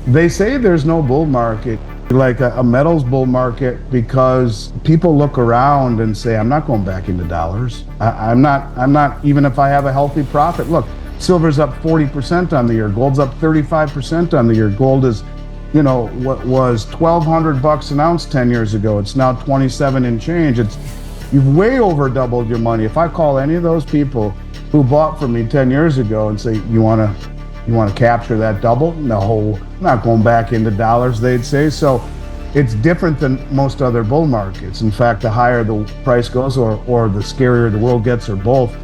They say there's no bull market, like a metals bull market, because people look around and say, I'm not going back into dollars. I'm not, even if I have a healthy profit. Look, silver's up 40% on the year. Gold's up 35% on the year. Gold is, what was $1,200 an ounce 10 years ago. It's now 27 and change. You've way over doubled your money. If I call any of those people who bought from me 10 years ago and say, you want to capture that double? No, I'm not going back into dollars, they'd say. So it's different than most other bull markets. In fact, the higher the price goes or the scarier the world gets, or both,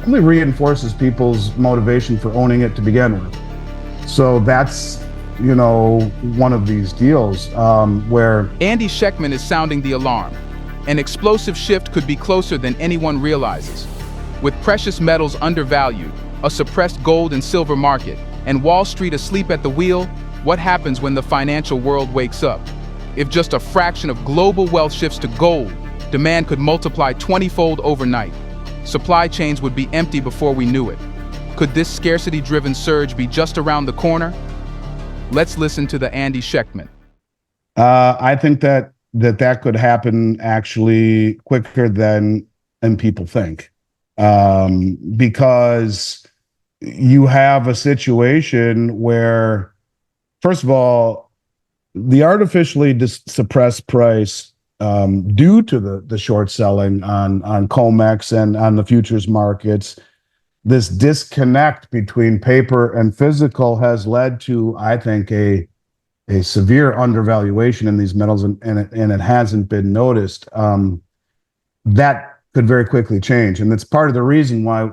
only reinforces people's motivation for owning it to begin with. So that's, one of these deals where Andy Schectman is sounding the alarm. An explosive shift could be closer than anyone realizes. With precious metals undervalued, a suppressed gold and silver market, and Wall Street asleep at the wheel, what happens when the financial world wakes up? If just a fraction of global wealth shifts to gold, demand could multiply 20-fold overnight. Supply chains would be empty before we knew it. Could this scarcity-driven surge be just around the corner? Let's listen to the Andy Schectman. I think that could happen actually quicker than people think, because you have a situation where, first of all, the artificially suppressed price due to the short selling on COMEX and on the futures markets, this disconnect between paper and physical has led to, I think, a severe undervaluation in these metals, and it hasn't been noticed. That could very quickly change, and it's part of the reason why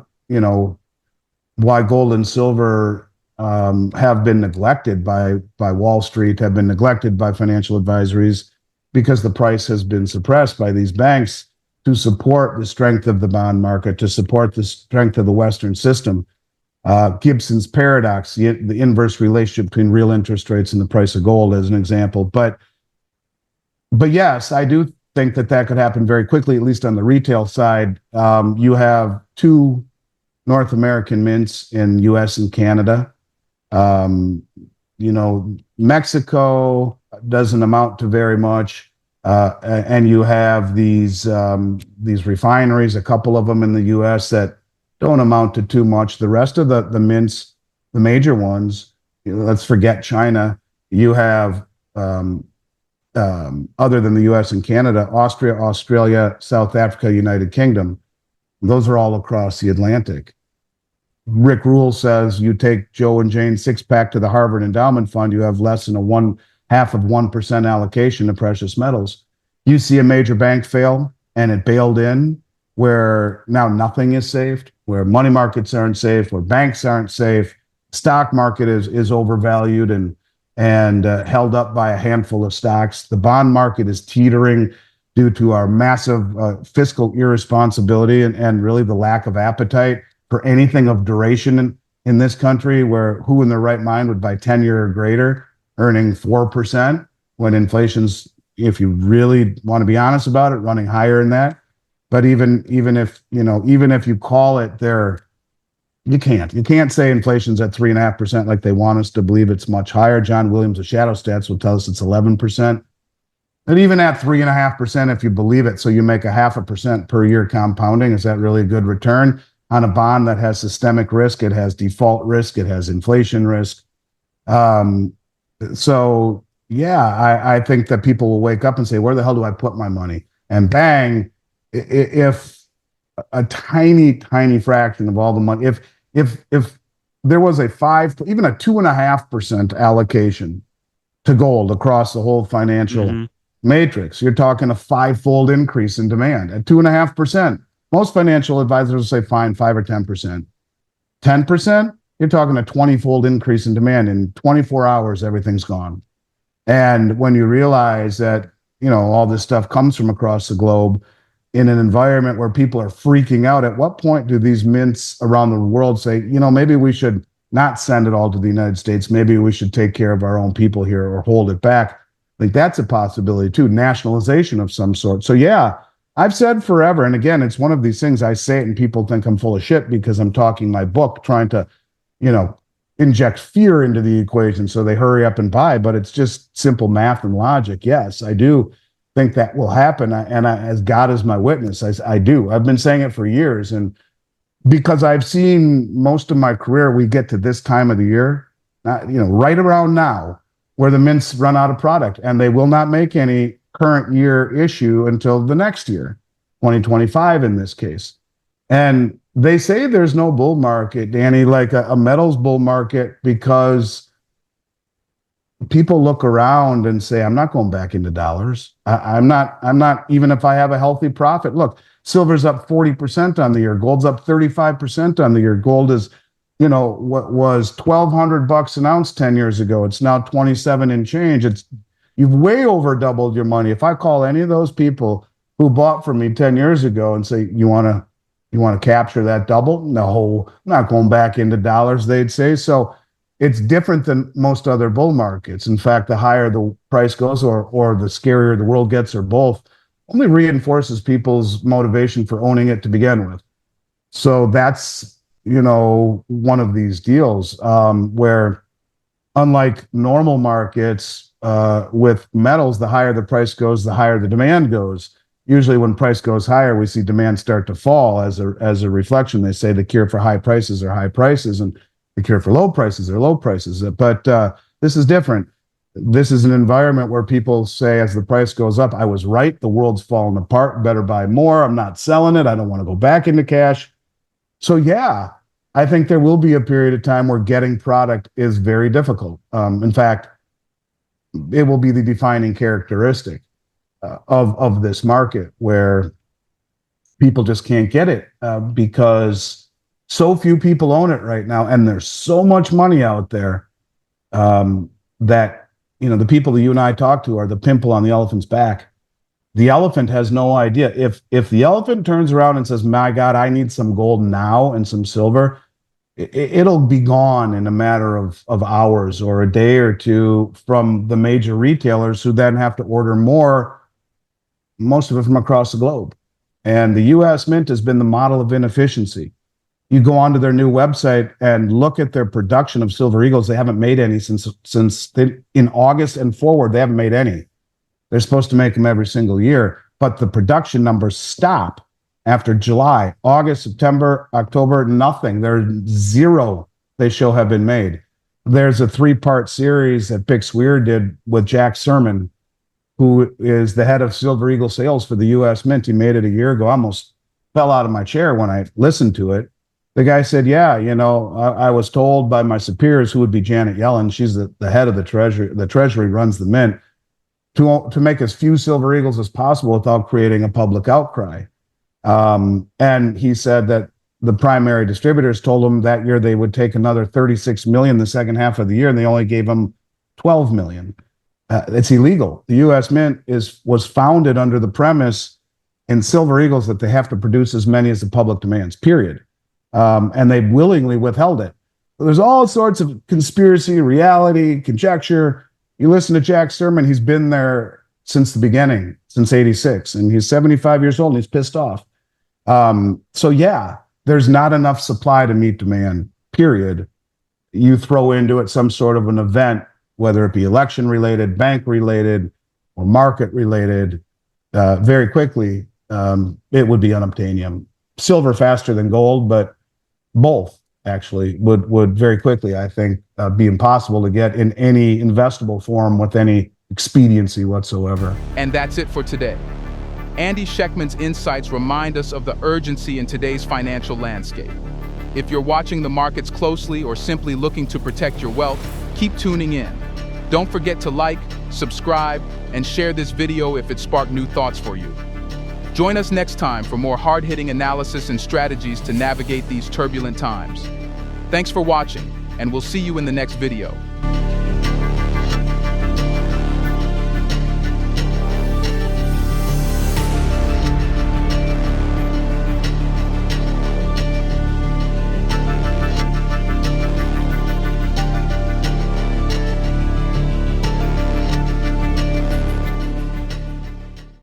gold and silver have been neglected by Wall Street, have been neglected by financial advisories, because the price has been suppressed by these banks to support the strength of the bond market, to support the strength of the Western system. Gibson's paradox, the inverse relationship between real interest rates and the price of gold, as an example. But yes, I do think that could happen very quickly, at least on the retail side. You have two North American mints in U.S. and Canada. Mexico doesn't amount to very much. And you have these refineries, a couple of them in the U.S. that don't amount to too much. The rest of the mints, the major ones, let's forget China. You have, other than the U.S. and Canada, Austria, Australia, South Africa, United Kingdom. Those are all across the Atlantic. Rick Rule says you take Joe and Jane six-pack to the Harvard Endowment Fund, you have less than 0.5% allocation to precious metals. You see a major bank fail and it bailed in, where now nothing is safe, where money markets aren't safe, where banks aren't safe. Stock market is overvalued and held up by a handful of stocks. The bond market is teetering due to our massive fiscal irresponsibility and really the lack of appetite for anything of duration in this country, where who in their right mind would buy 10-year or greater earning 4%, when inflation's, if you really want to be honest about it, running higher than that. But even if you call it there, you can't say inflation's at 3.5% like they want us to believe it's much higher. John Williams of Shadow Stats will tell us it's 11%. But even at 3.5%, if you believe it, so you make 0.5% per year compounding, is that really a good return on a bond that has systemic risk? It has default risk. It has inflation risk. So yeah, I think that people will wake up and say, where the hell do I put my money? And bang, if a tiny fraction of all the money, if there was even a 2.5% allocation to gold across the whole financial matrix, you're talking a 5-fold increase in demand at 2.5%. Most financial advisors will say, fine, 5 or 10%. 10%, you're talking a 20-fold increase in demand. In 24 hours, everything's gone. And when you realize that, all this stuff comes from across the globe in an environment where people are freaking out, at what point do these mints around the world say, maybe we should not send it all to the United States. Maybe we should take care of our own people here or hold it back. I think that's a possibility too, nationalization of some sort. So yeah, I've said forever, and again, it's one of these things, I say it and people think I'm full of shit because I'm talking my book, trying to, inject fear into the equation so they hurry up and buy, but it's just simple math and logic. Yes, I do think that will happen. As God is my witness, I do. I've been saying it for years. And because I've seen most of my career, we get to this time of the year, right around now, where the mints run out of product and they will not make any current year issue until the next year, 2025 in this case. And they say there's no bull market, Danny, like a metals bull market, because people look around and say, I'm not going back into dollars. I'm not, even if I have a healthy profit. Look, silver's up 40% on the year. Gold's up 35% on the year. Gold is, what was $1,200 an ounce 10 years ago. It's now 27 and change. You've way over doubled your money. If I call any of those people who bought from me 10 years ago and say, you want to capture that double? No, I'm not going back into dollars, they'd say. So it's different than most other bull markets. In fact, the higher the price goes or the scarier the world gets, or both, only reinforces people's motivation for owning it to begin with. So that's, one of these deals where, unlike normal markets with metals, the higher the price goes, the higher the demand goes. Usually when price goes higher, we see demand start to fall as a reflection. They say the cure for high prices are high prices, and the cure for low prices are low prices. But this is different. This is an environment where people say, as the price goes up, I was right, the world's falling apart, better buy more. I'm not selling it. I don't want to go back into cash. So yeah, I think there will be a period of time where getting product is very difficult. In fact, it will be the defining characteristic of this market, where people just can't get it because so few people own it right now, and there's so much money out there that the people that you and I talk to are the pimple on the elephant's back. The elephant has no idea. If the elephant turns around and says, my God, I need some gold now and some silver, it'll be gone in a matter of hours or a day or two from the major retailers, who then have to order more, most of it from across the globe. And the U.S. Mint has been the model of inefficiency. You go onto their new website and look at their production of silver eagles. They haven't made any since in August and forward. They haven't made any. They're supposed to make them every single year, but the production numbers stop after July. August, September, October, nothing. There's zero they show have been made. There's a 3-part series that Bix Weir did with Jack Sermon, who is the head of Silver Eagle sales for the U.S. Mint. He made it a year ago. I almost fell out of my chair when I listened to it. The guy said, yeah, I was told by my superiors, who would be Janet Yellen, she's the head of the Treasury. The Treasury runs the Mint, to make as few Silver Eagles as possible without creating a public outcry. And he said that the primary distributors told him that year they would take another 36 million the second half of the year, and they only gave him 12 million. It's illegal. The U.S. Mint was founded under the premise in Silver Eagles that they have to produce as many as the public demands, period. And they willingly withheld it. There's all sorts of conspiracy, reality, conjecture. You listen to Jack's sermon, he's been there since the beginning, since 86, and he's 75 years old and he's pissed off. So yeah, there's not enough supply to meet demand, period. You throw into it some sort of an event, whether it be election related, bank related, or market related, very quickly, it would be unobtainium. Silver faster than gold, but both actually would very quickly, I think, be impossible to get in any investable form with any expediency whatsoever. And that's it for today. Andy Schectman's insights remind us of the urgency in today's financial landscape. If you're watching the markets closely or simply looking to protect your wealth, keep tuning in. Don't forget to like, subscribe, and share this video if it sparked new thoughts for you. Join us next time for more hard-hitting analysis and strategies to navigate these turbulent times. Thanks for watching, and we'll see you in the next video.